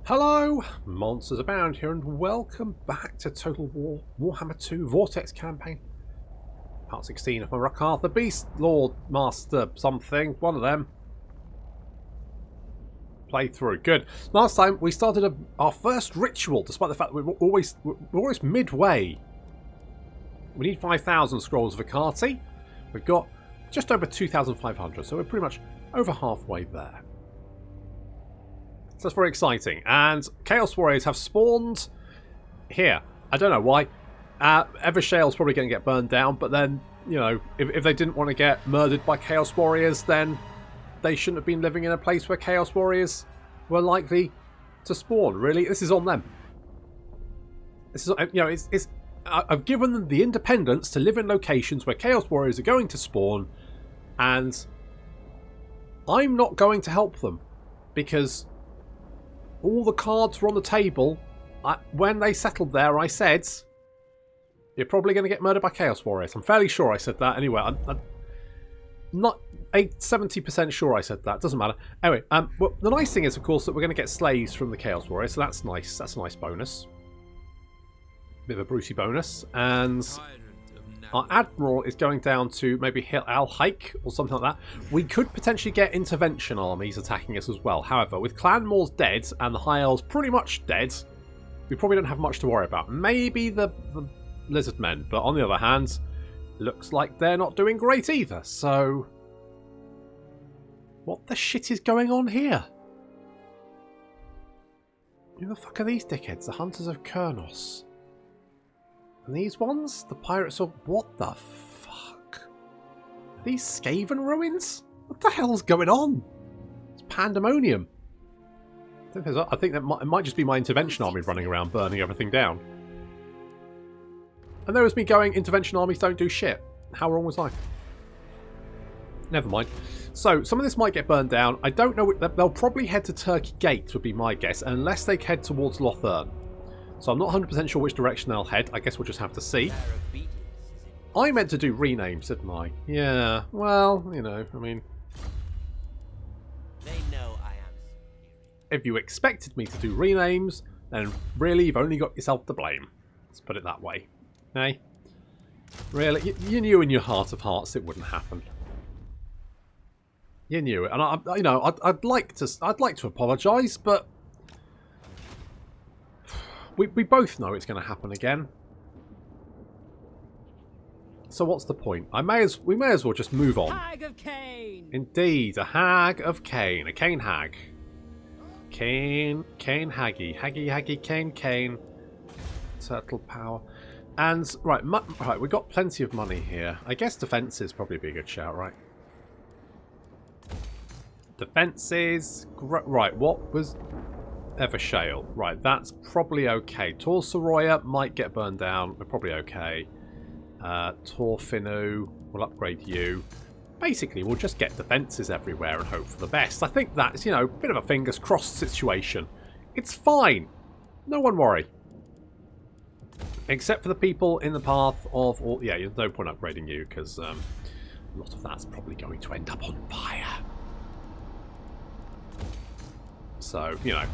Hello, monsters abound here, and welcome back to Total War Warhammer 2 Vortex Campaign. Part 16 of my Ruckar, the Beast Lord Master something, one of them. Playthrough, good. Last time we started our first ritual, despite the fact that we're always midway. We need 5,000 scrolls of Akati. We've got just over 2,500, so we're pretty much over halfway there. So that's very exciting. And Chaos Warriors have spawned here. I don't know why. Evershale's probably going to get burned down, but then, you know, if they didn't want to get murdered by Chaos Warriors, then they shouldn't have been living in a place where Chaos Warriors were likely to spawn. Really, this is on them. This is, you know, I've given them the independence to live in locations where Chaos Warriors are going to spawn, and I'm not going to help them because all the cards were on the table. When they settled there, I said, you're probably going to get murdered by Chaos Warriors. I'm fairly sure I said that. Anyway, I'm not 70% sure I said that. Doesn't matter. Anyway, well, the nice thing is, of course, that we're going to get slaves from the Chaos Warriors, so that's nice. That's a nice bonus. Bit of a Brucey bonus. And our Admiral is going down to maybe Al Hike or something like that. We could potentially get intervention armies attacking us as well. However, with Clan Maws dead and the High Elves pretty much dead, we probably don't have much to worry about. Maybe the Lizard Men, but on the other hand, looks like they're not doing great either. So, what the shit is going on here? Who the fuck are these dickheads? The Hunters of Kurnos. And these ones? The Pirates of... What the fuck? Are these Skaven ruins? What the hell's going on? It's pandemonium. I think that it might just be my intervention army running around burning everything down. And there was me going, intervention armies don't do shit. How wrong was I? Never mind. So, some of this might get burned down. I don't know. They'll probably head to Turkey Gate, would be my guess, unless they head towards Lothern. So I'm not 100% sure which direction they'll head. I guess we'll just have to see. I meant to do renames, didn't I? Yeah, well, you know, I mean... They know I am. If you expected me to do renames, then really you've only got yourself to blame. Let's put it that way. Hey? Really? You knew in your heart of hearts it wouldn't happen. You knew it. And, I'd like to apologise, but... We both know it's going to happen again. So what's the point? We may as well just move on. Hag of Cain. Indeed, a Hag of Cain. A Cain Hag. Cain Haggy. Haggy, Cain. Turtle power. And, right, we've got plenty of money here. I guess defences probably be a good shout, right? Defences. Right, what was... Evershale. Right, that's probably okay. Torsoroya might get burned down. We're probably okay. Torfinu, we'll upgrade you. Basically, we'll just get defences everywhere and hope for the best. I think that's, you know, a bit of a fingers crossed situation. It's fine. No one worry. Except for the people in the path of... yeah, there's no point upgrading you because a lot of that's probably going to end up on fire. So, you know...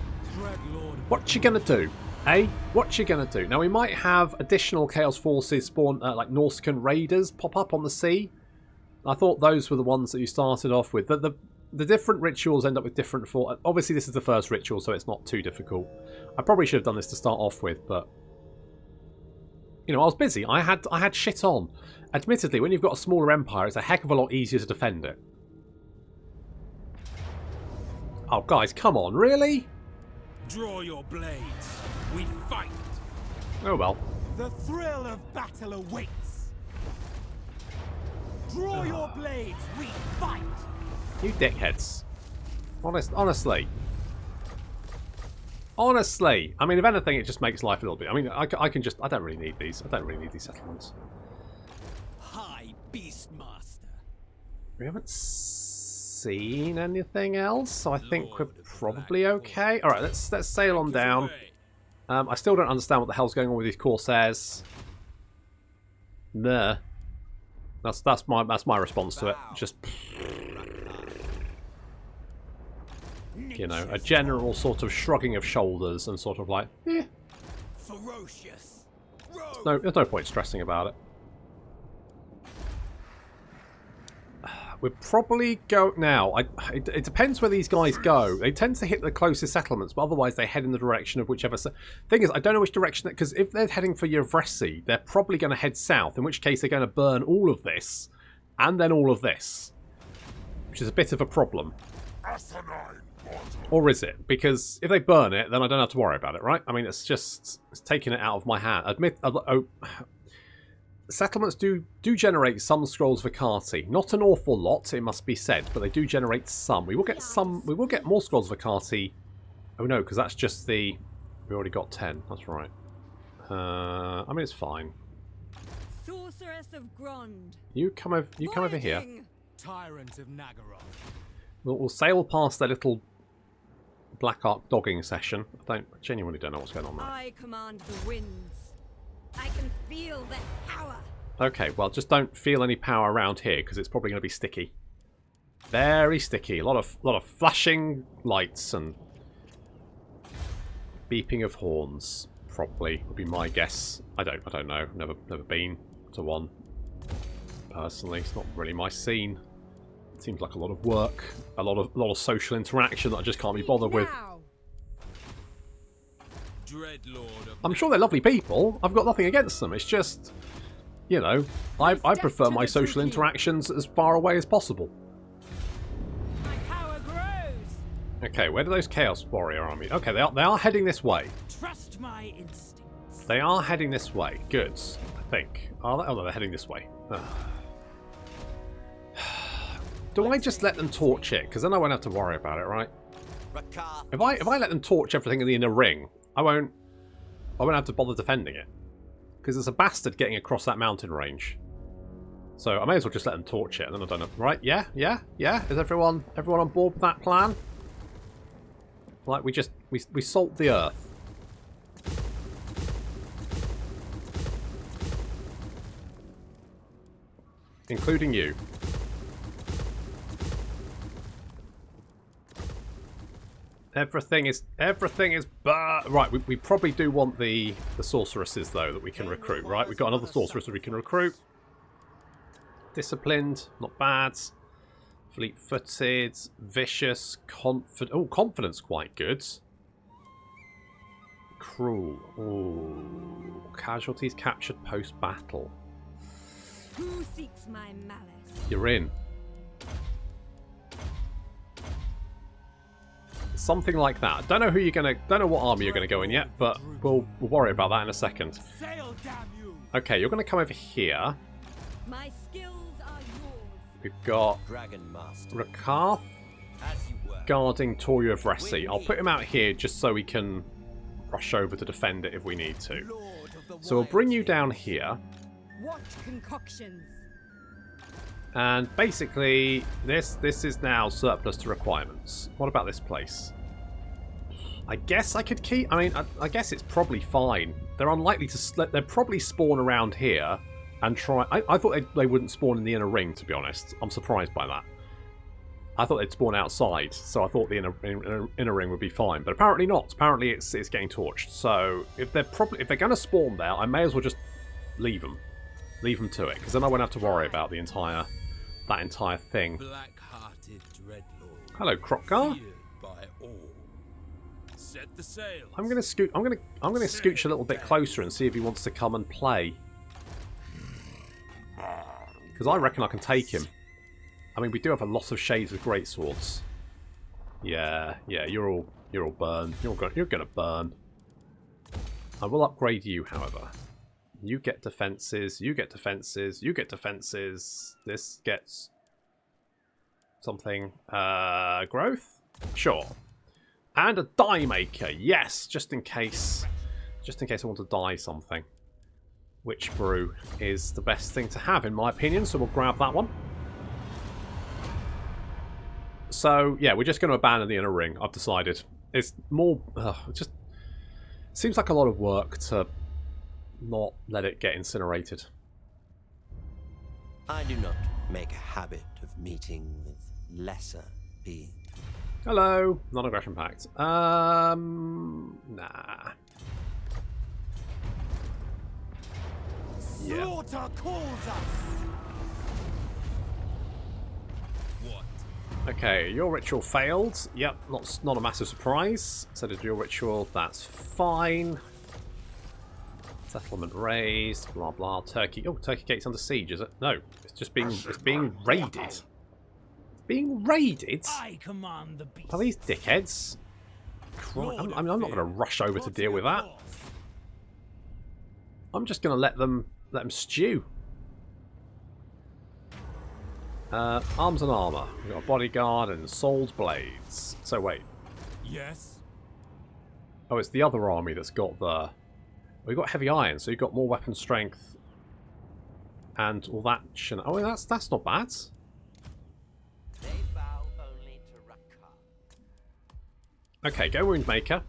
What you gonna do? Eh? What you gonna do? Now, we might have additional Chaos Forces spawn, like Norscan Raiders, pop up on the sea. I thought those were the ones that you started off with. The different rituals end up with different... Obviously, this is the first ritual, so it's not too difficult. I probably should have done this to start off with, but... You know, I was busy. I had shit on. Admittedly, when you've got a smaller empire, it's a heck of a lot easier to defend it. Oh, guys, come on. Really? Draw your blades. We fight. Oh well. The thrill of battle awaits. Draw your blades. We fight. You dickheads. Honestly. Honestly. I mean, if anything, it just makes life a little bit... I mean, I don't really need these. I don't really need these settlements. High Beastmaster. We haven't seen anything else, so I think we're probably okay. Alright, let's sail on down. I still don't understand what the hell's going on with these Corsairs. Nah. That's my response to it. Just... You know, a general sort of shrugging of shoulders and sort of like, eh. Ferocious. No, there's no point stressing about it. We're probably go now. It depends where these guys go. They tend to hit the closest settlements, but otherwise they head in the direction of whichever. Thing is, I don't know which direction, because if they're heading for Yavresi, they're probably going to head south. In which case, they're going to burn all of this, and then all of this, which is a bit of a problem. Or is it? Because if they burn it, then I don't have to worry about it, right? I mean, it's taking it out of my hand. Settlements do generate some scrolls Vacati. Not an awful lot, it must be said, but they do generate some. We will get some. We will get more scrolls Vacati. Oh no, because that's just the. We already got 10. That's right. I mean, it's fine. Sorceress of Grond. You come over here. Tyrant of Nagaroth. We'll sail past their little Black Ark dogging session. I genuinely don't know what's going on there. I command the winds. I can feel the power. Okay, well, just don't feel any power around here because it's probably going to be sticky. Very sticky. A lot of flashing lights and beeping of horns. Probably would be my guess. I don't know. Never been to one personally. It's not really my scene. It seems like a lot of work, a lot of social interaction that I just can't be bothered with. I'm sure they're lovely people. I've got nothing against them. It's just, you know, I prefer my social interactions as far away as possible. My power grows. Okay, where do those Chaos Warrior armies? Okay, they are heading this way. Trust my instincts. They are heading this way. Good, I think. Are they? Oh, no, they're heading this way. Do I just let them torch it? Because then I won't have to worry about it, right? If I let them torch everything in the inner ring, I won't have to bother defending it. Because there's a bastard getting across that mountain range. So I may as well just let them torch it, and then I don't know. Right, yeah? Is everyone on board with that plan? Like, we salt the earth. Including you. Everything is right. We probably do want the sorceresses though that we can recruit. Right, we've got another sorceress that we can recruit. Disciplined, not bad. Fleet-footed, vicious, confident. Oh, confidence quite good. Cruel. Oh, casualties captured post-battle. Who seeks my malice? You're in. Something like that. Don't know who you're gonna. Don't know what army you're gonna go in yet, but we'll worry about that in a second. Sail, damn you. Okay, you're gonna come over here. My skills are yours. We've got Dragon Master. Rakarth As you were. guarding Toru of Resi. I'll put him out here just so we can rush over to defend it if we need to. Lord of the So we'll bring you Wild down here. What concoctions? And basically, this is now surplus to requirements. What about this place? I guess I could keep. I mean, I guess it's probably fine. They're unlikely to. They'll probably spawn around here and try. I thought they wouldn't spawn in the inner ring. To be honest, I'm surprised by that. I thought they'd spawn outside, so I thought the inner ring would be fine. But apparently not. Apparently it's getting torched. So if they're going to spawn there, I may as well just leave them to it, because then I won't have to worry about that entire thing. Black-hearted dreadlord. Hello, Krokgar. Feared by all. Set the sail. I'm gonna scooch a little bit closer and see if he wants to come and play, because I reckon I can take him. I mean, we do have a lot of shades with greatswords. Yeah, you're all burned. You're gonna burn. I will upgrade you, however. You get defenses, you get defenses, you get defenses. This gets something. Growth? Sure. And a die maker, yes, just in case I want to dye something. Which brew is the best thing to have, in my opinion, so we'll grab that one. So, yeah, we're just going to abandon the inner ring, I've decided. It's more... it just seems like a lot of work to not let it get incinerated. I do not make a habit of meeting with lesser beings. Hello. Non-aggression pact. Nah. Yeah. Slaughter calls us. What? Okay, your ritual failed. Yep, not a massive surprise. So did your ritual. That's fine. Settlement raised. Blah blah. Turkey. Oh, Turkey Gate's under siege. Is it? No, it's just being raided. It's being raided. I command the beast. Are these dickheads? I'm not going to rush over to deal with that. I'm just going to let them stew. Arms and armor. We've got a bodyguard and sold blades. So wait. Yes. Oh, it's the other army that's got the. We've got heavy iron, so you've got more weapon strength and all that. Oh, that's not bad. They bow only to Rakka. Okay, go Woundmaker.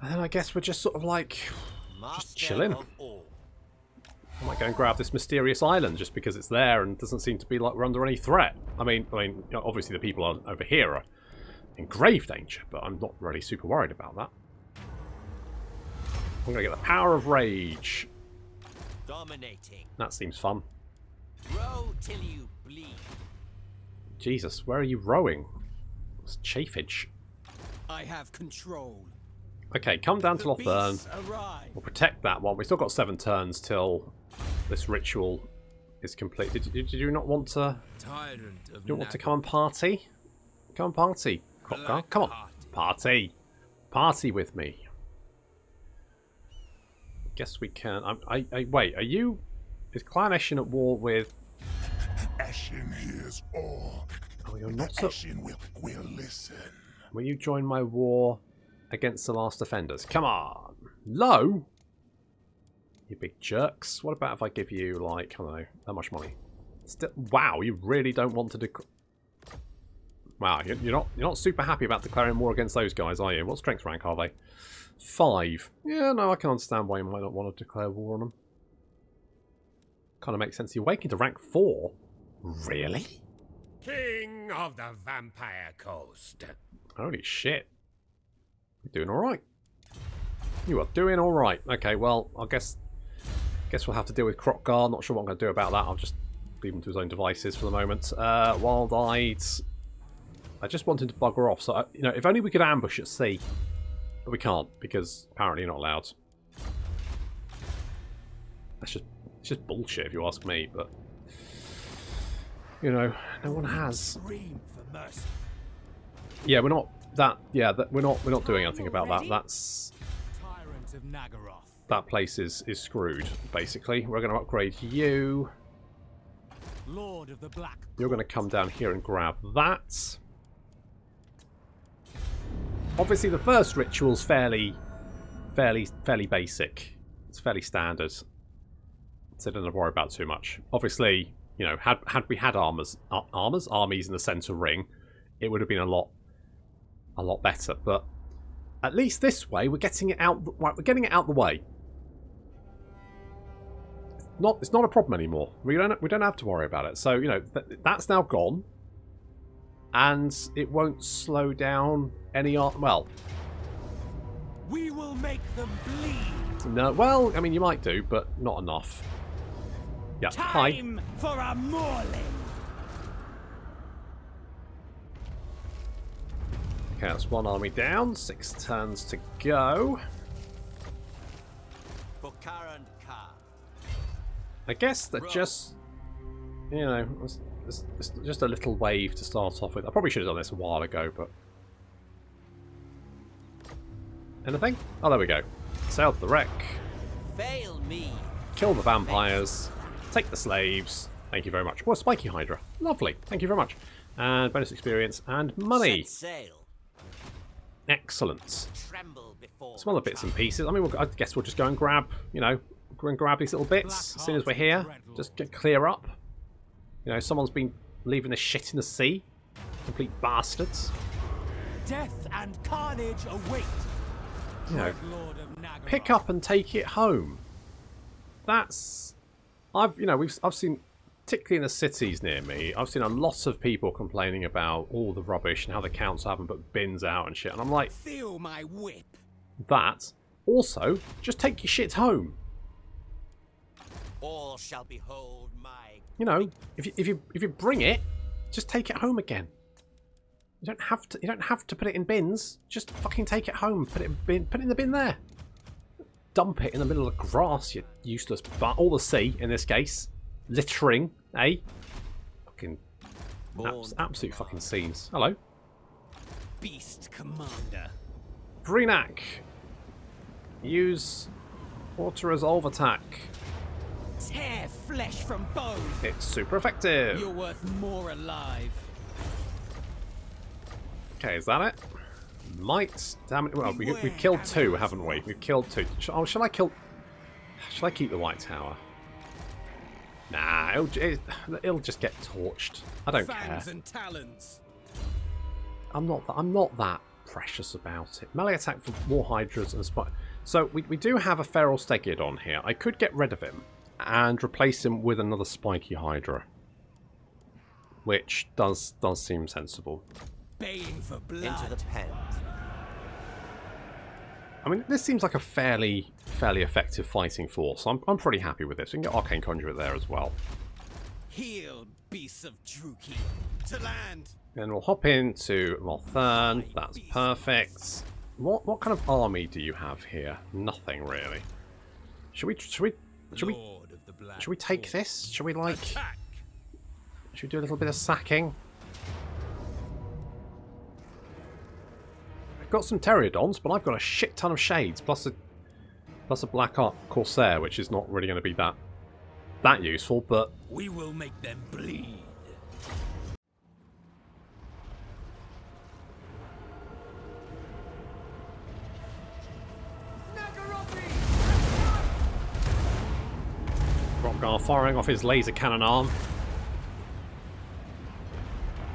And then I guess we're just sort of like just chilling. I might go and grab this mysterious island just because it's there and doesn't seem to be like we're under any threat. I mean, you know, obviously the people over here are in grave danger, but I'm not really super worried about that. I'm going to get the power of rage. Dominating. That seems fun. Row till you bleed. Jesus, where are you rowing? It's chafage. I have control. Okay, come down to Lothern. Arrive. We'll protect that one. We've still got 7 turns till this ritual is complete. Did you not want to? Tyrant of You don't want to come and party? Come and party, Croccar. Come on, party, party with me. Guess we can. I wait. Are you? Is Clan Eshin at war with? Eshin hears all. Oh, you're not. Eshin will listen. Will you join my war against the last defenders? Come on, low. You big jerks. What about if I give you like I don't know that much money? Still, wow, you really don't want to Wow, you're not super happy about declaring war against those guys, are you? What strength rank are they? 5. Yeah, no, I can understand why you might not want to declare war on them. Kind of makes sense. You're waking to rank 4. Really? King of the Vampire Coast. Holy shit. You're doing alright. You are doing alright. Okay, well, I guess we'll have to deal with Crocgar. Not sure what I'm going to do about that. I'll just leave him to his own devices for the moment. Wild-Eyed. I just want him to bugger off. So, you know, if only we could ambush at sea. But we can't, because apparently you're not allowed. It's just bullshit if you ask me, but you know, no one has. Scream for mercy. Yeah, we're not that. Yeah, we're not doing anything about that. That's Tyrant of Nagaroth. that place is screwed. Basically, we're going to upgrade you. Lord of the Black. You're going to come down here and grab that. Obviously, the first ritual's fairly basic. It's fairly standard, so don't have to worry about too much. Obviously, you know, had we had armies in the center ring, it would have been a lot better. But at least this way, we're getting it out. We're getting it out the way. It's not a problem anymore. We don't have to worry about it. So you know that's now gone, and it won't slow down any well. We will make them bleed. No, well, I mean you might do, but not enough. Yeah, hi. Time for a mauling. Okay, that's 1 army down. 6 turns to go. For Karen Ka. I guess that just, you know, it's just a little wave to start off with. I probably should have done this a while ago, but anything? Oh, there we go. Sail to the wreck. Fail me. Kill the vampires. Take the slaves. Thank you very much. Oh, a spiky hydra. Lovely. Thank you very much. And bonus experience and money. Set sail. Excellent. Tremble before Some other bits and pieces. I mean, I guess we'll just go and grab, you know, go and grab these little bits as soon as we're here. Just get clear up. You know, someone's been leaving this shit in the sea. Complete bastards. Death and carnage await. You know, Lord of Nagaroth. pick up and take it home. That's I've seen particularly in the cities near me, I've seen a lot of people complaining about all the rubbish and how the council haven't put bins out and shit. And I'm like, Feel my whip. that. Also, just take your shit home. All shall behold my... You know, if you bring it, just take it home again. You don't have to put it in bins. Just fucking take it home. Put it in the bin there. Dump it in the middle of the grass, you useless or the sea in this case. Littering, eh? Fucking absolute fucking scenes. Hello. Beast Commander. Vreenak. Use auto resolve attack. Tear flesh from bone. It's super effective. You're worth more alive. Okay, is that it? Might. Damn it. Well, we've killed 2, haven't we? We've killed 2. Oh, shall I kill... Shall I keep the White Tower? Nah, it'll just get torched. I don't care. And talons. I'm not that precious about it. Melee attack for more Hydras and Spy. So we do have a Feral Stegiodon here. I could get rid of him and replace him with another Spiky Hydra, which does seem sensible. Baying for blood. Into the pen. I mean, this seems like a fairly effective fighting force. I'm pretty happy with this. We can get Arcane Conduit there as well. Heal, beasts of Druki. To land. Then we'll hop into Malthern. That's perfect. What kind of army do you have here? Nothing really. Should we take this? Should we Attack. Should we do a little bit of sacking? I've got some Pterodons, but I've got a shit ton of Shades, plus a Black Ark Corsair, which is not really going to be that useful, but... We will make them bleed. Rockgar firing off his laser cannon arm.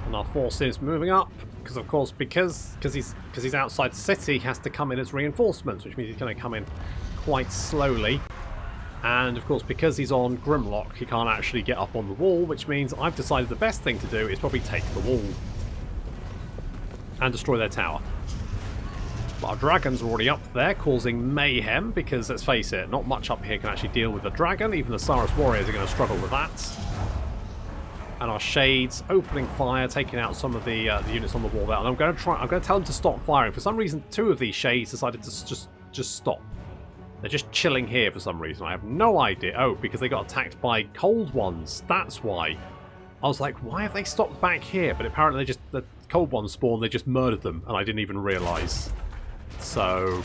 And our force is moving up. Because of course, because he's outside the city, he has to come in as reinforcements, which means he's going to come in quite slowly. And of course, because he's on Grimlock, he can't actually get up on the wall, which means I've decided the best thing to do is probably take the wall and destroy their tower. But our dragons are already up there, causing mayhem, because let's face it, not much up here can actually deal with the dragon. Even the Saurus warriors are going to struggle with that. And our Shades opening fire, taking out some of the units on the wall there. And I'm going to tell them to stop firing. For some reason, 2 of these Shades decided to just stop. They're just chilling here for some reason. I have no idea. Oh, because they got attacked by cold ones. That's why. I was like, why have they stopped back here? But apparently the cold ones spawned, they just murdered them, and I didn't even realise. So,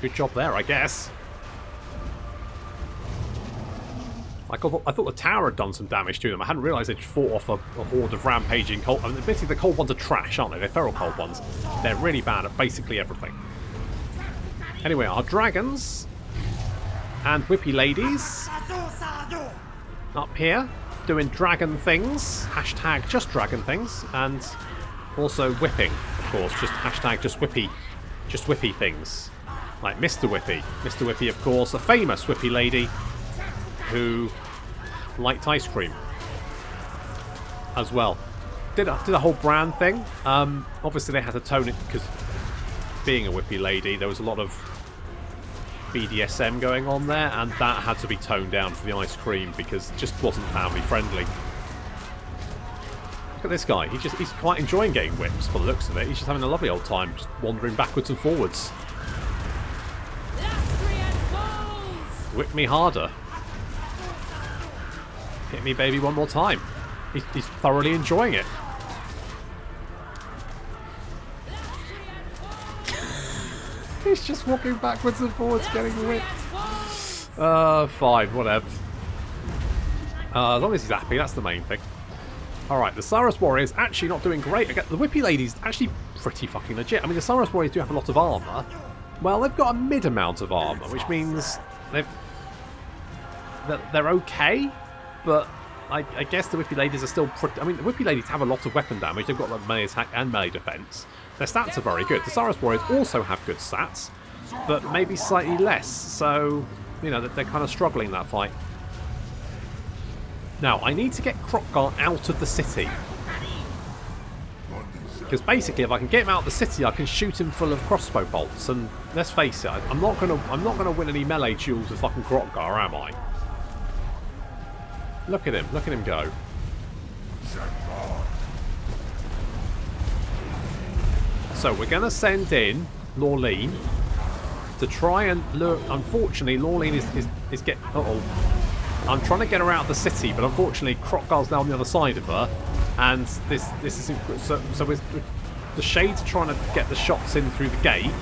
good job there, I guess. I thought the tower had done some damage to them. I hadn't realised they just fought off a horde of rampaging cold... I mean, admittedly, the cold ones are trash, aren't they? They're feral cold ones. They're really bad at basically everything. Anyway, our dragons and whippy ladies up here doing dragon things. Hashtag just dragon things. And also whipping, of course. Just hashtag just whippy things. Like Mr. Whippy. Mr. Whippy, of course, a famous whippy lady who liked ice cream as well. Did a whole brand thing. Obviously they had to tone it because being a whippy lady, there was a lot of BDSM going on there, and that had to be toned down for the ice cream because it just wasn't family friendly. Look at this guy. He's quite enjoying getting whips for the looks of it. He's just having a lovely old time, just wandering backwards and forwards. Whip me harder. Hit me, baby, one more time. He's thoroughly enjoying it. He's just walking backwards and forwards, getting whipped. Fine, whatever. As long as he's happy, that's the main thing. Alright, the Saurus Warriors actually not doing great. The Whippy Lady's actually pretty fucking legit. I mean, the Saurus Warriors do have a lot of armour. Well, they've got a mid amount of armour, which means they're okay, but I guess the Whippy Ladies are still pretty... I mean, the Whippy Ladies have a lot of weapon damage. They've got like melee attack and melee defense. Their stats are very good. The Saurus Warriors also have good stats, but maybe slightly less. So, you know, they're kind of struggling in that fight. Now, I need to get Kroq-Gar out of the city. Because basically, if I can get him out of the city, I can shoot him full of crossbow bolts. And let's face it, I'm not gonna win any melee duels with fucking Kroq-Gar, am I? Look at him go. So we're gonna send in Lorleen to try and lure. Unfortunately, Lorleen is getting. I'm trying to get her out of the city, but unfortunately, Kroq-Gar's now on the other side of her, and this isn't. So the Shades are trying to get the shots in through the gate,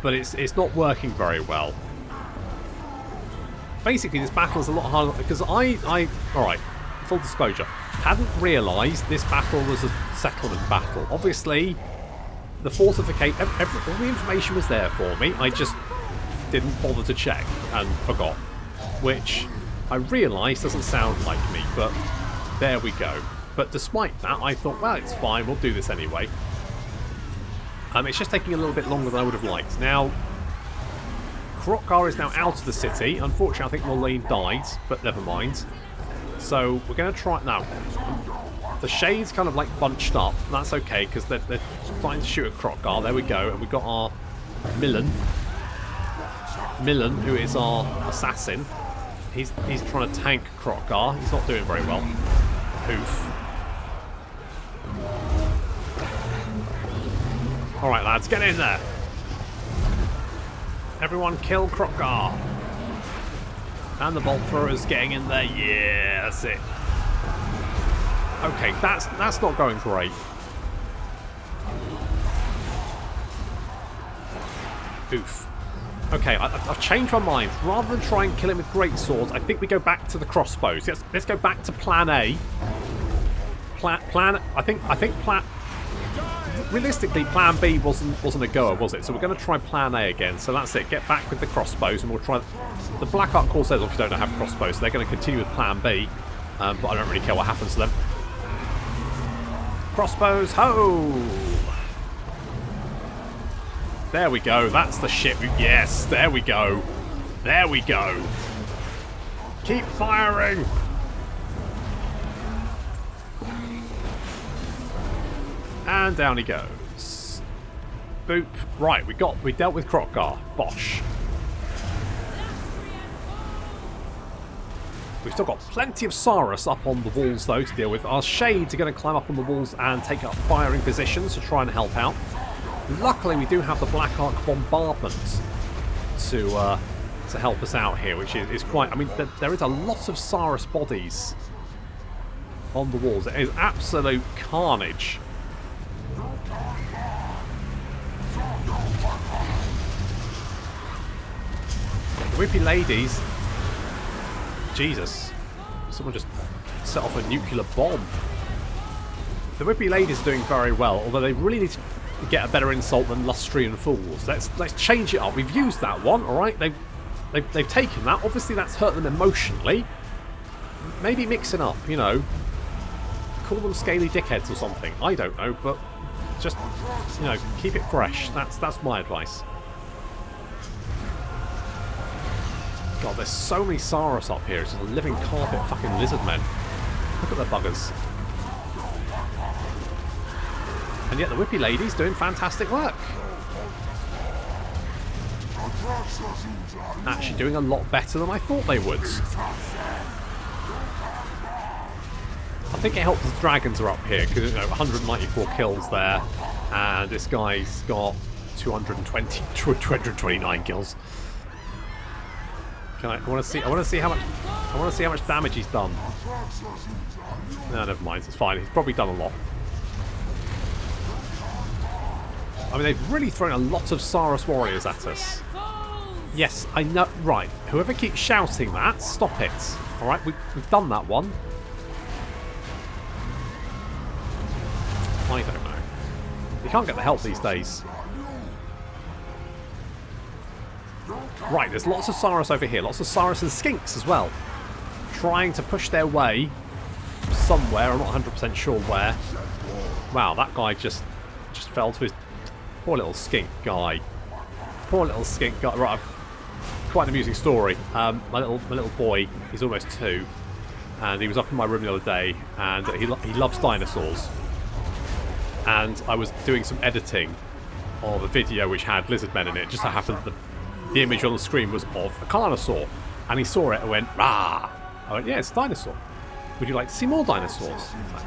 but it's not working very well. Basically, this battle is a lot harder because all right, full disclosure, hadn't realised this battle was a settlement battle. Obviously, the fortification, all the information was there for me. I just didn't bother to check and forgot, which I realise doesn't sound like me, but there we go. But despite that, I thought, well, it's fine, we'll do this anyway. It's just taking a little bit longer than I would have liked. Now, Kroq-Gar is now out of the city. Unfortunately, I think Lorleen died, but never mind. So we're going to try it now. The Shades kind of like bunched up. That's okay, because they're trying to shoot at Kroq-Gar. There we go. And we've got our Millen, who is our assassin. He's trying to tank Kroq-Gar. He's not doing very well. Poof. Alright, lads, get in there. Everyone kill Kroq-Gar. And the bolt thrower is getting in there. Yeah, that's it. Okay, that's not going great. Oof. Okay, I've changed my mind. Rather than try and kill him with great swords, I think we go back to the crossbows. Let's go back to Plan A. Realistically, Plan B wasn't a goer, was it? So we're going to try Plan A again. So that's it. Get back with the crossbows, and we'll try. The Black Ark Corsairs obviously don't have crossbows, so they're going to continue with Plan B. But I don't really care what happens to them. Crossbows, ho! There we go. That's the ship. Yes, there we go. There we go. Keep firing. And down he goes. Boop. Right, we dealt with Kroq-Gar. Bosh. We've still got plenty of Saurus up on the walls though to deal with. Our Shades are going to climb up on the walls and take up firing positions to try and help out. Luckily, we do have the Black Ark bombardment to help us out here, which is quite. I mean, there is a lot of Saurus bodies on the walls. It is absolute carnage. The Whippy Ladies. Jesus, someone just set off a nuclear bomb. The Whippy Ladies are doing very well, although they really need to get a better insult than Lustrian Fools. Let's change it up. We've used that one, alright? They've taken that. Obviously that's hurt them emotionally. Maybe mix it up, you know. Call them scaly dickheads or something. I don't know, but just, you know, keep it fresh. That's my advice. God, there's so many Saurus up here. It's just a living carpet of fucking lizard men. Look at the buggers. And yet the Whippy Lady's doing fantastic work. Actually doing a lot better than I thought they would. I think it helps the dragons are up here, because, you know, 194 kills there. And this guy's got 229 kills. I want to see how much damage he's done. No, never mind. It's fine. He's probably done a lot. I mean, they've really thrown a lot of Saurus warriors at us. Yes, I know. Right. Whoever keeps shouting that, stop it. All right, we've done that one. I don't know. You can't get the help these days. Right, there's lots of Saurus over here. Lots of Saurus and Skinks as well. Trying to push their way somewhere. I'm not 100% sure where. Wow, that guy just fell to his... Poor little skink guy. Poor little skink guy. Right, quite an amusing story. My little boy, he's almost 2. and he was up in my room the other day, and he loves dinosaurs. And I was doing some editing of a video which had lizard men in it. It just so happened that the image on the screen was of a carnosaur, and he saw it and went, "Rah!" I went, "Yeah, it's a dinosaur. Would you like to see more dinosaurs?" Like,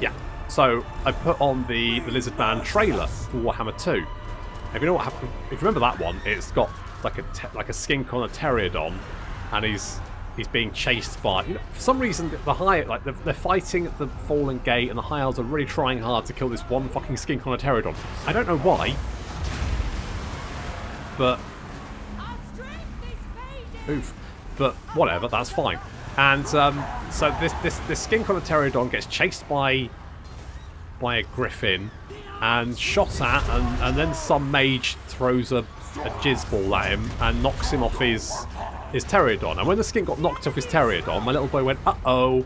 yeah. So I put on the Lizard Man trailer for Warhammer 2. If you know what happened, if you remember that one, it's got like a skink on a pterodon, and he's being chased by. You know, for some reason, the High, like they're fighting at the Fallen Gate, and the High Elves are really trying hard to kill this one fucking skink on a pterodon. I don't know why, but oof. But whatever, that's fine. And so this skink on a pterodon gets chased by a griffin and shot at, and then some mage throws a jizz ball at him and knocks him off his pterodon. And when the skink got knocked off his pterodon, my little boy went, "Uh-oh,"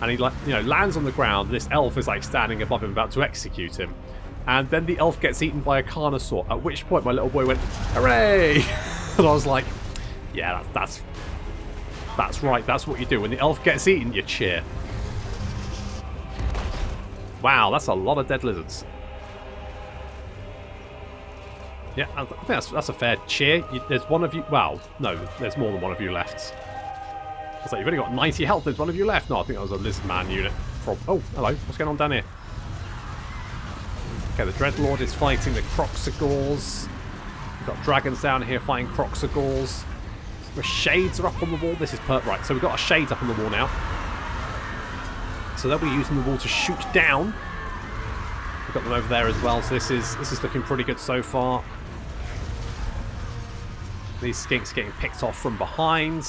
and he lands on the ground. This elf is like standing above him, about to execute him. And then the elf gets eaten by a carnosaur. At which point my little boy went, "Hooray!" And I was like, "Yeah, that's right. That's what you do when the elf gets eaten. You cheer." Wow, that's a lot of dead lizards. Yeah, I think that's a fair cheer. There's one of you. Well, no, there's more than one of you left. I was like, you've only got 90 health. There's one of you left. No, I think that was a lizard man unit. Oh, hello. What's going on down here? Okay, the Dreadlord is fighting the Croxagores. We've got dragons down here fighting Croxagores. The shades are up on the wall. This is right. So we've got our shades up on the wall now. So they'll be using the wall to shoot down. We've got them over there as well. So this is looking pretty good so far. These skinks getting picked off from behind.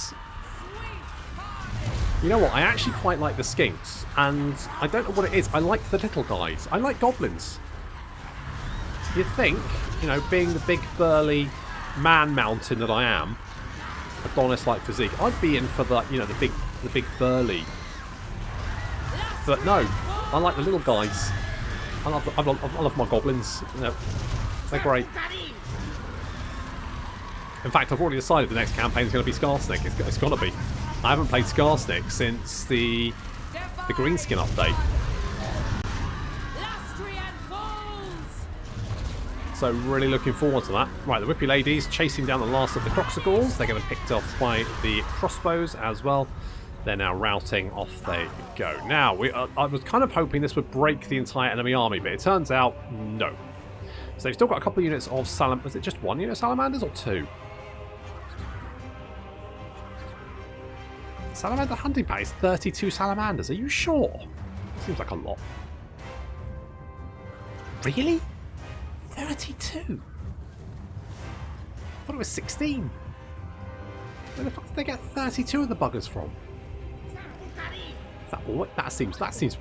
You know what? I actually quite like the skinks, and I don't know what it is. I like the little guys. I like goblins. You'd think, being the big burly man mountain that I am, Adonis-like physique, I'd be in for the the big burly. But no, I like the little guys. I love my goblins. They're great. In fact, I've already decided the next campaign is going to be Scarsnake. It's got to be. I haven't played Scarsnake since the Greenskin update. So really looking forward to that. Right, the Whippy Ladies chasing down the last of the Croxagores. They're getting picked off by the crossbows as well. They're now routing. Off they go. Now, I was kind of hoping this would break the entire enemy army, but it turns out no. So they've still got a couple of units of Salamanders. Was it just one unit of Salamanders or two? Salamander hunting pack is 32 Salamanders. Are you sure? Seems like a lot. Really? 32? I thought it was 16. Where the fuck did they get 32 of the buggers from? That seems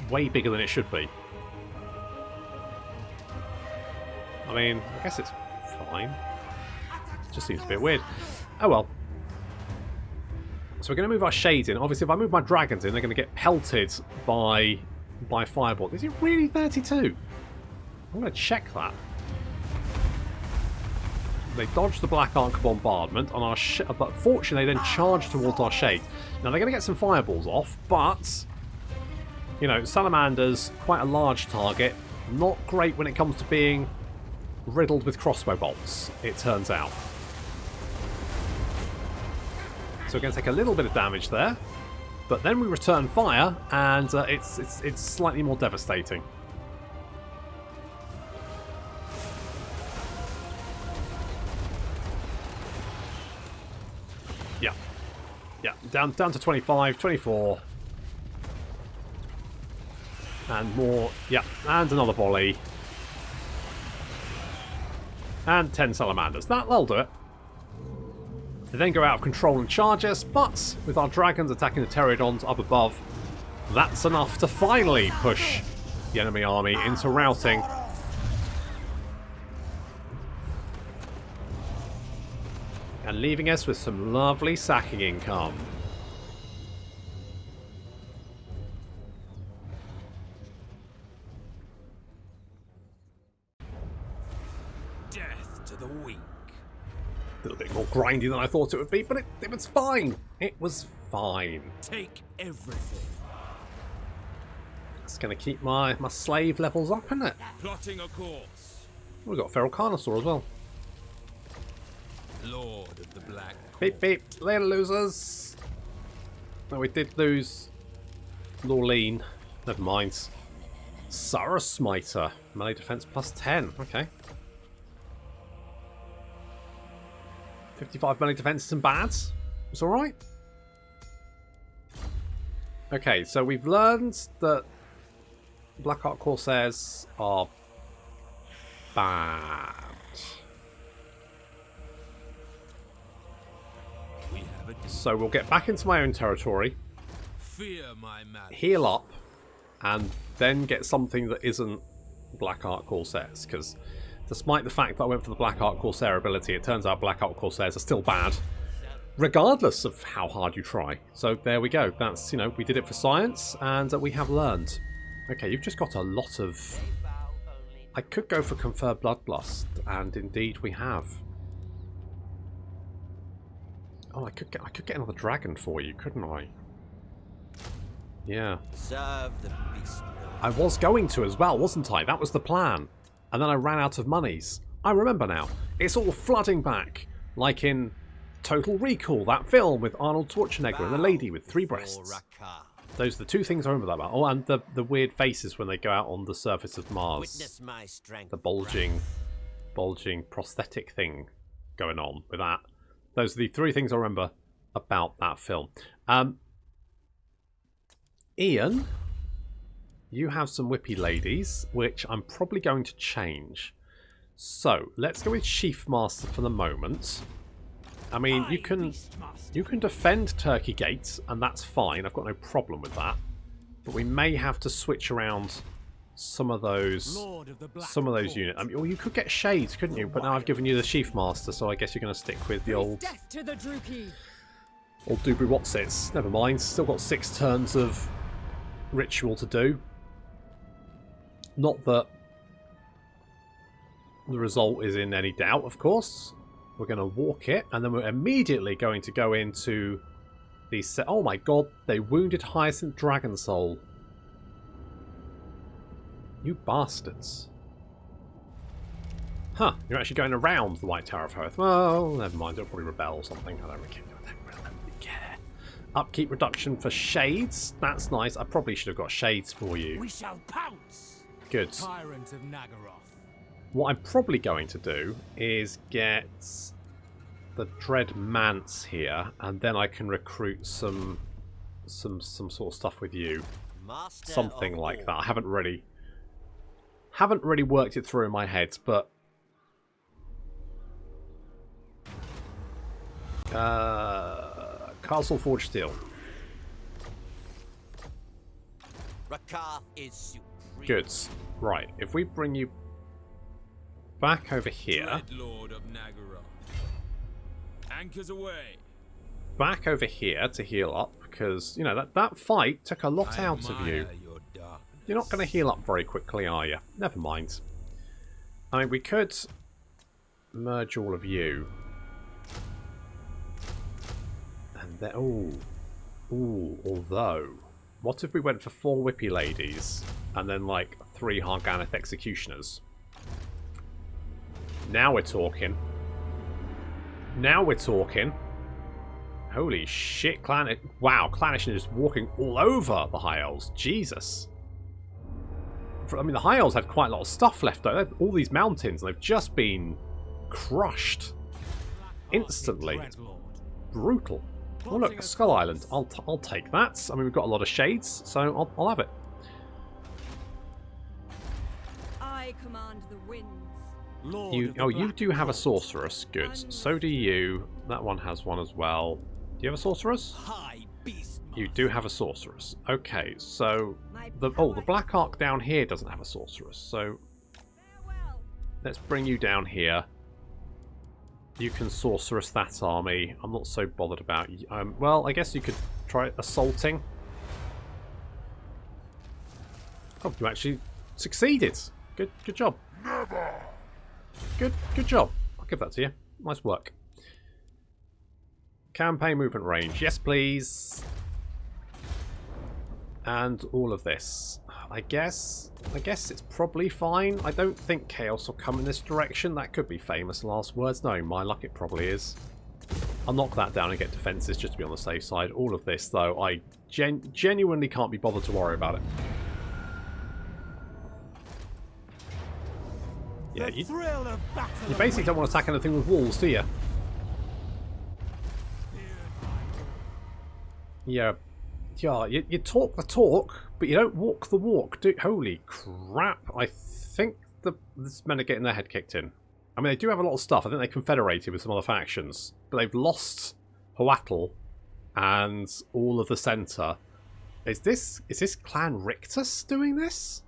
way bigger than it should be. I mean, I guess it's fine. It just seems a bit weird. Oh well. So we're going to move our shades in. Obviously, if I move my dragons in, they're going to get pelted by fireball. Is it really 32? I'm going to check that. They dodge the Black Arc bombardment on our but fortunately they then charge towards our shade. Now they're going to get some fireballs off, but Salamander's quite a large target. Not great when it comes to being riddled with crossbow bolts, it turns out. So we're going to take a little bit of damage there, but then we return fire, and it's slightly more devastating. Yeah, down to 25, 24. And more, yeah, and another volley. And 10 Salamanders. That'll do it. They then go out of control and charge us, but with our dragons attacking the pterodons up above, that's enough to finally push the enemy army into routing. And leaving us with some lovely sacking income. Death to the weak. A little bit more grindy than I thought it would be, but it was fine. It was fine. Take everything. It's going to keep my slave levels up, isn't it? Plotting a course. We've got a feral carnosaur as well. Lord of the Black Beep beep, later losers. No, we did lose Lorleen. Never mind. Sarah Smiter. Melee defense plus 10. Okay. 55 melee defense isn't bad. It's alright. Okay, so we've learned that Black Ark Corsairs are bad. So we'll get back into my own territory, Fear my man. heal up, and then get something that isn't Black Ark Corsairs. Because despite the fact that I went for the Black Ark Corsair ability, it turns out Black Ark Corsairs are still bad, regardless of how hard you try. So there we go. That's, you know, we did it for science, and we have learned. Okay, you've just got a lot of... I could go for Confer Bloodlust, and indeed we have. Oh, I could get another dragon for you, couldn't I? Yeah. Serve the beast. I was going to as well, wasn't I? That was the plan. And then I ran out of monies. I remember now. It's all flooding back. Like in Total Recall, that film with Arnold Schwarzenegger and the lady with 3 breasts. Those are the 2 things I remember that about. Oh, and the weird faces when they go out on the surface of Mars. Witness my strength. The bulging prosthetic thing going on with that. Those are the 3 things I remember about that film. Ian, you have some whippy ladies, which I'm probably going to change. So let's go with Chief Master for the moment. I mean, you can defend Turkey Gates, and that's fine. I've got no problem with that. But we may have to switch around some of those units. I mean, well, you could get Shades, couldn't you? But now I've given you the Chief Master, so I guess you're going to stick with the old Dubry Watsits. Never mind. Still got 6 turns of ritual to do. Not that the result is in any doubt, of course. We're going to walk it, and then we're immediately going to go into the set. Oh my god, they wounded Hyacinth Dragon Soul. You bastards. Huh, you're actually going around the White Tower of Hoth. Well, never mind, it'll probably rebel or something. I don't really care. Upkeep reduction for Shades. That's nice. I probably should have got Shades for you. We shall pounce. Good. Tyrant of Nagaroth. What I'm probably going to do is get the Dread Mance here, and then I can recruit some sort of stuff with you. Master Something of like all. that. I haven't really worked it through in my head, but Castle Forge Steel. Rakath is supreme. Good. Right, if we bring you back over here, Dread Lord of Nagaroth. Anchors away. back over here to heal up, because, you know, that fight took a lot I out of you. admire your darkness. You're not going to heal up very quickly, are you? Never mind. I mean, we could merge all of you. And then... Ooh, although... What if we went for 4 Whippy Ladies, and then, like, 3 Harganeth Executioners? Now we're talking. Now we're talking. Holy shit, wow, Clanishin is walking all over the High Elves. Jesus. I mean, the High Elves had quite a lot of stuff left, though. They had all these mountains, and they've just been crushed instantly. It's brutal. Oh, look, Skull Island. I'll take that. I mean, we've got a lot of shades, so I'll have it. I command the winds. You do have a sorceress. Good. So do you. That one has one as well. Do you have a sorceress? High beast. You do have a sorceress. Okay, so the Black Ark down here doesn't have a sorceress. So Farewell. let's bring you down here. You can sorceress that army. I'm not so bothered about you. Well, I guess you could try assaulting. Oh, you actually succeeded. Good job. Never. Good job. I'll give that to you. Nice work. Campaign movement range. Yes, please. And all of this. I guess it's probably fine. I don't think Chaos will come in this direction. That could be famous last words. Knowing my luck, it probably is. I'll knock that down and get defenses just to be on the safe side. All of this, though, I genuinely can't be bothered to worry about it. Yeah, you basically don't want to attack anything with walls, do you? Yeah. Yeah, you talk the talk, but you don't walk the walk. Holy crap. I think this men are getting their head kicked in. I mean, they do have a lot of stuff. I think they confederated with some other factions. But they've lost Hoatl and all of the centre. Is this Clan Rictus doing this?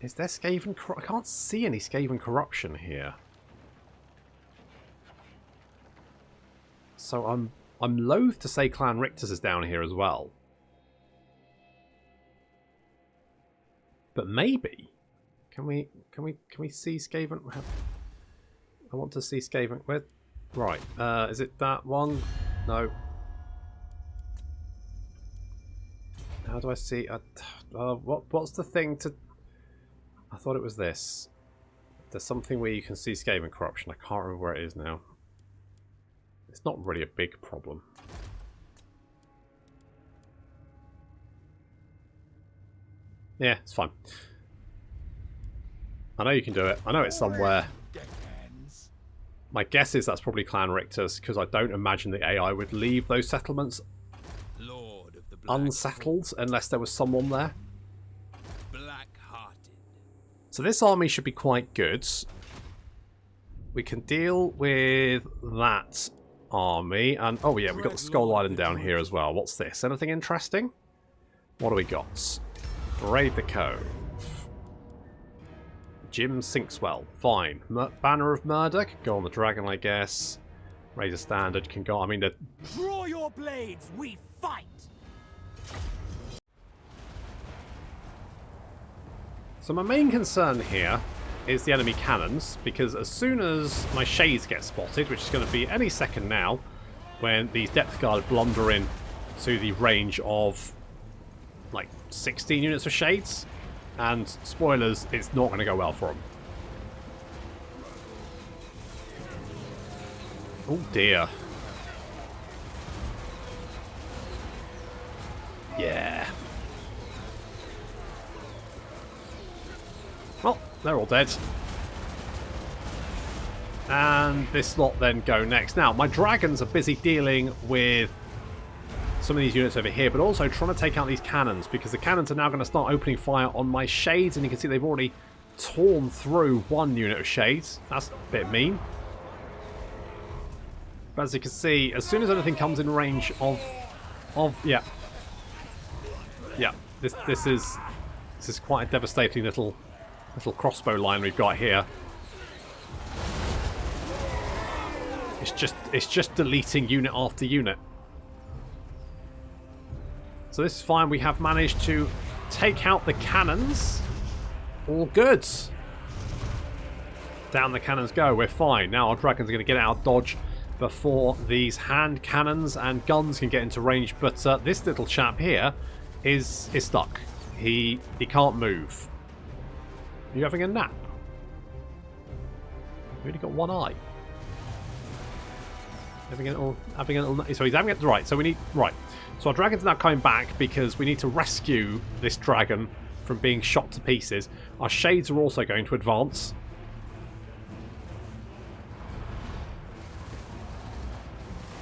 Is there Skaven corruption? I can't see any Skaven corruption here. So I'm loath to say Clan Rictus is down here as well. But maybe. Can we see Skaven? I want to see Skaven. Where? Right. Is it that one? No. How do I see? What's the thing to? I thought it was this. There's something where you can see Skaven corruption. I can't remember where it is now. It's not really a big problem. Yeah, it's fine. I know you can do it. I know it's somewhere. My guess is that's probably Clan Rictus, because I don't imagine the AI would leave those settlements unsettled unless there was someone there. So this army should be quite good. We can deal with that army. And oh yeah, we've got the Skull Island down here as well. What's this? Anything interesting? What do we got? Raid the Cove. Jim Sinkswell. Fine. Banner of Murder. Could go on the Dragon, I guess. Razor Standard can go. I mean, draw your blades, we fight! So my main concern here is the enemy cannons, because as soon as my shades get spotted, which is going to be any second now, when these Depth Guard blunder in to the range of like 16 units of shades, and spoilers, it's not going to go well for them. Oh dear. Yeah. Well, they're all dead. And this lot then go next. Now, my dragons are busy dealing with some of these units over here, but also trying to take out these cannons, because the cannons are now going to start opening fire on my shades, and you can see they've already torn through one unit of shades. That's a bit mean. But as you can see, as soon as anything comes in range of yeah. This is quite a devastating little crossbow line we've got here. It's just deleting unit after unit. So this is fine. We have managed to take out the cannons. All good. Down the cannons go. We're fine. Now our dragons are going to get out of dodge before these hand cannons and guns can get into range. But this little chap here is stuck. He can't move. Are you having a nap? You've only got one eye. So he's having it right. So we need right. So our dragon's now coming back because we need to rescue this dragon from being shot to pieces. Our shades are also going to advance.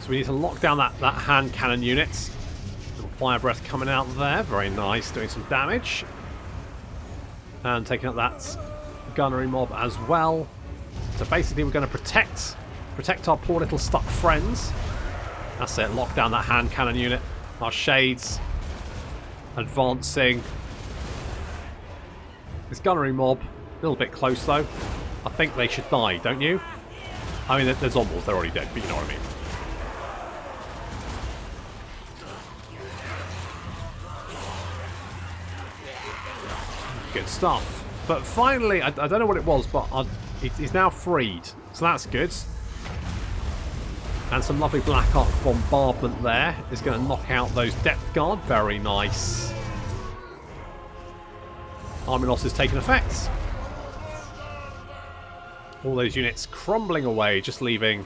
So we need to lock down that hand cannon unit. Little fire breath coming out there. Very nice, doing some damage. And taking out that gunnery mob as well. So basically we're going to protect our poor little stuck friends. That's it, lock down that hand cannon unit. Our shades advancing. This gunnery mob, a little bit close though. I think they should die, don't you? I mean, they're zombies, they're already dead, but you know what I mean. Good stuff. But finally, I don't know what it was, but he's now freed. So that's good. And some lovely Black Arc bombardment there is going to knock out those depth guard. Very nice. Army loss is taking effect. All those units crumbling away, just leaving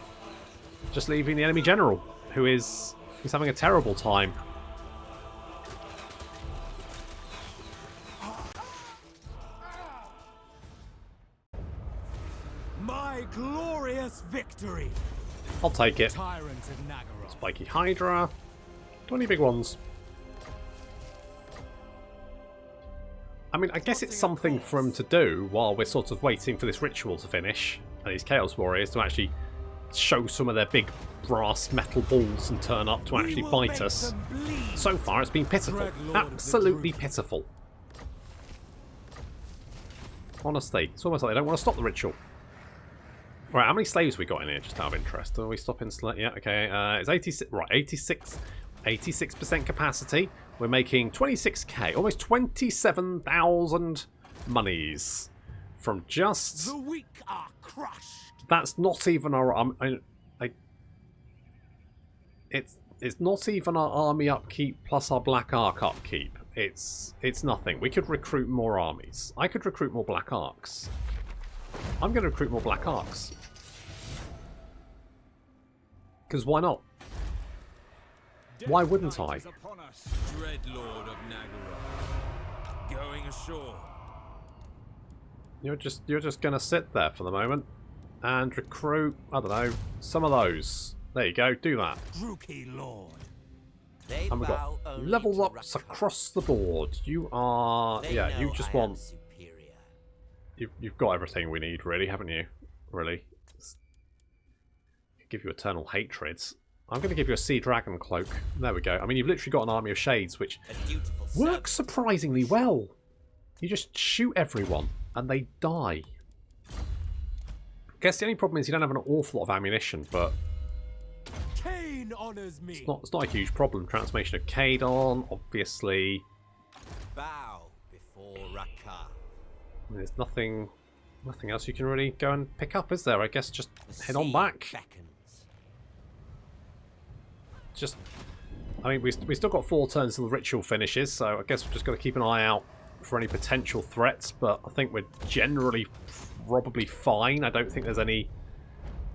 the enemy general, who is having a terrible time. My glorious victory. I'll take it. Tyrant of Nagara. Spiky Hydra. 20 big ones. I mean, I guess it's something for him to do while we're sort of waiting for this ritual to finish. And these Chaos Warriors to actually show some of their big brass metal balls and turn up to actually fight us. So far, it's been pitiful. Absolutely pitiful. Honestly, it's almost like they don't want to stop the ritual. Right, how many slaves have we got in here, just out of interest? Are we stopping? Yeah, okay. It's 86. Right, 86% capacity. We're making 26k, almost 27,000 monies from just. The weak are crushed. That's not even our. It's not even our army upkeep plus our Black Arc upkeep. It's nothing. We could recruit more armies. I could recruit more Black Arcs. I'm going to recruit more Black Arcs. Because why not? Why wouldn't I? Dreadlord of Nagara. Going ashore. You're just going to sit there for the moment and recruit, I don't know, some of those. There you go, do that. Druki Lord. And we've got level ups across the board. You are, yeah, you just want. You've got everything we need, really, haven't you? Really. Give you eternal hatreds. I'm going to give you a Sea Dragon Cloak. There we go. I mean, you've literally got an army of shades, which works surprisingly well. You just shoot everyone, and they die. I guess the only problem is you don't have an awful lot of ammunition, but Cain honors me. it's not a huge problem. Transformation of Kadon, obviously. Bow before Rakar. There's nothing else you can really go and pick up, is there? I guess just head on back. Just, I mean, we still got 4 turns till the ritual finishes, so I guess we've just got to keep an eye out for any potential threats, but I think we're generally probably fine. I don't think there's any.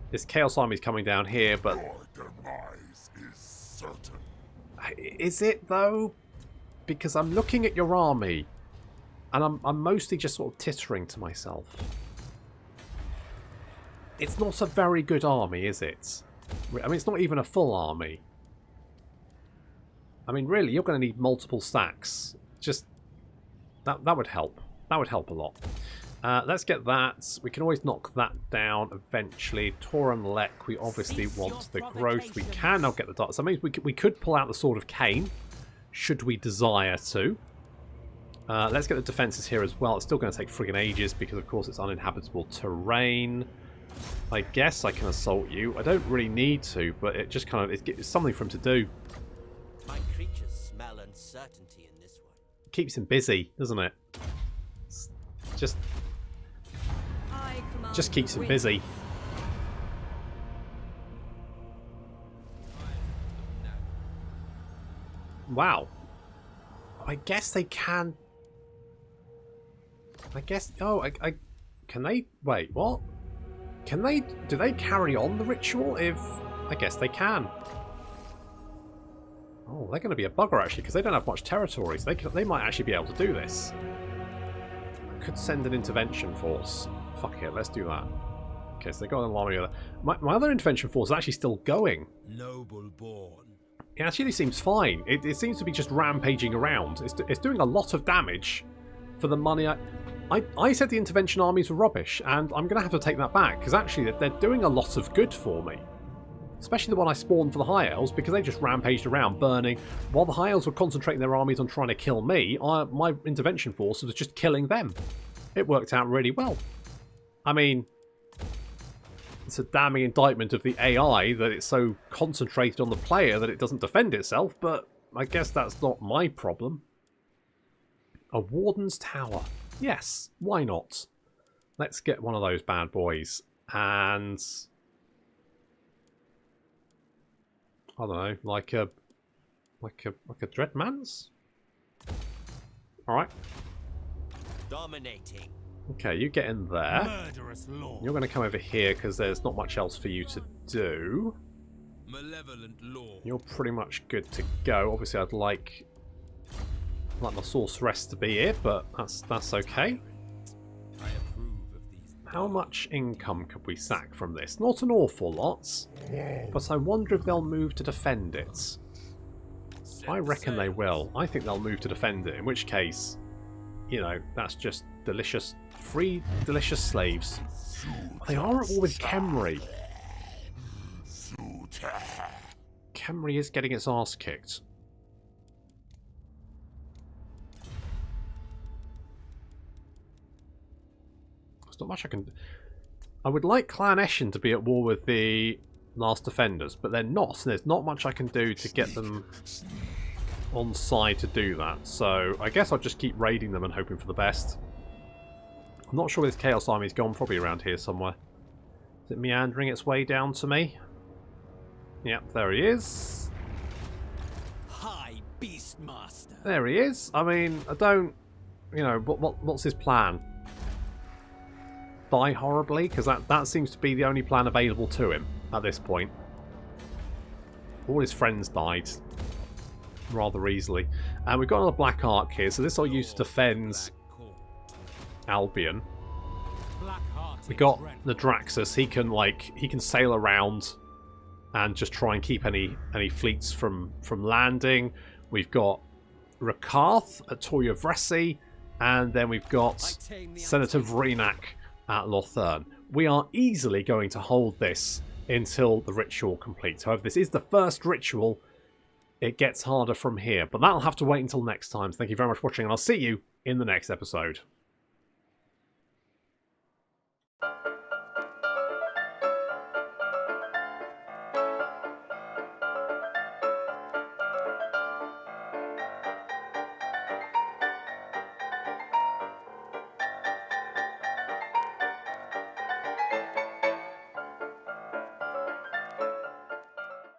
This Chaos Army's coming down here, but Your demise is certain. is it though? Because I'm looking at your army, and I'm mostly just sort of tittering to myself. It's not a very good army, is it? I mean, it's not even a full army. I mean, really, you're going to need multiple stacks. Just that would help. That would help a lot. Let's get that. We can always knock that down eventually. Torum Lek, we obviously want the growth. We can now get the dark. So that means we could pull out the Sword of Cain, should we desire to. Let's get the defences here as well. It's still going to take friggin' ages because, of course, it's uninhabitable terrain. I guess I can assault you. I don't really need to, but it just kind of it's something for him to do. My creatures smell uncertainty in this one. Keeps him busy, doesn't it? It's just keeps him busy. Wow. I guess they can. I guess. Oh, I can they? Wait, what? Can they? Do they carry on the ritual? If I guess they can. Oh, they're going to be a bugger actually because they don't have much territory, so they might actually be able to do this. I could send an intervention force. Fuck it, let's do that. Okay, so they got an army. My other intervention force is actually still going. Noble born. It actually seems fine. It seems to be just rampaging around. It's doing a lot of damage for the money. I said the intervention armies were rubbish, and I'm going to have to take that back because actually they're doing a lot of good for me. Especially the one I spawned for the High Elves, because they just rampaged around, burning. While the High Elves were concentrating their armies on trying to kill me, my intervention force was just killing them. It worked out really well. I mean, it's a damning indictment of the AI that it's so concentrated on the player that it doesn't defend itself, but I guess that's not my problem. A Warden's Tower. Yes, why not? Let's get one of those bad boys. And I don't know, like a Dreadman's? Alright. Dominating. Okay, you get in there. Murderous law. You're going to come over here because there's not much else for you to do. Malevolent law. You're pretty much good to go. Obviously, I'd like my sorceress to be here, but that's okay. I approve of these. How much income could we sack from this? Not an awful lot, but I wonder if they'll move to defend it. I reckon they will. I think they'll move to defend it, in which case, you know, that's just delicious, free, delicious slaves. They are at war with Khemri. Khemri is getting its arse kicked. There's not much I can... I would like Clan Eshin to be at war with the Last Defenders, but they're not, and there's not much I can do to get them on side to do that. So I guess I'll just keep raiding them and hoping for the best. I'm not sure where this Chaos Army's gone, probably around here somewhere. Is it meandering its way down to me? Yep, there he is. High Beastmaster. There he is. I mean, I don't... You know, what's his plan? Die horribly? Because that seems to be the only plan available to him at this point. All his friends died rather easily. And we've got another Black Ark here, so this I'll use to defend Albion. We got the Draxus. He can sail around and just try and keep any fleets from landing. We've got Rakarth at Toya Vresi, and then we've got Senator Vrenak at Lothern. We are easily going to hold this until the ritual completes. However, this is the first ritual. It gets harder from here, but that'll have to wait until next time. Thank you very much for watching, and I'll see you in the next episode.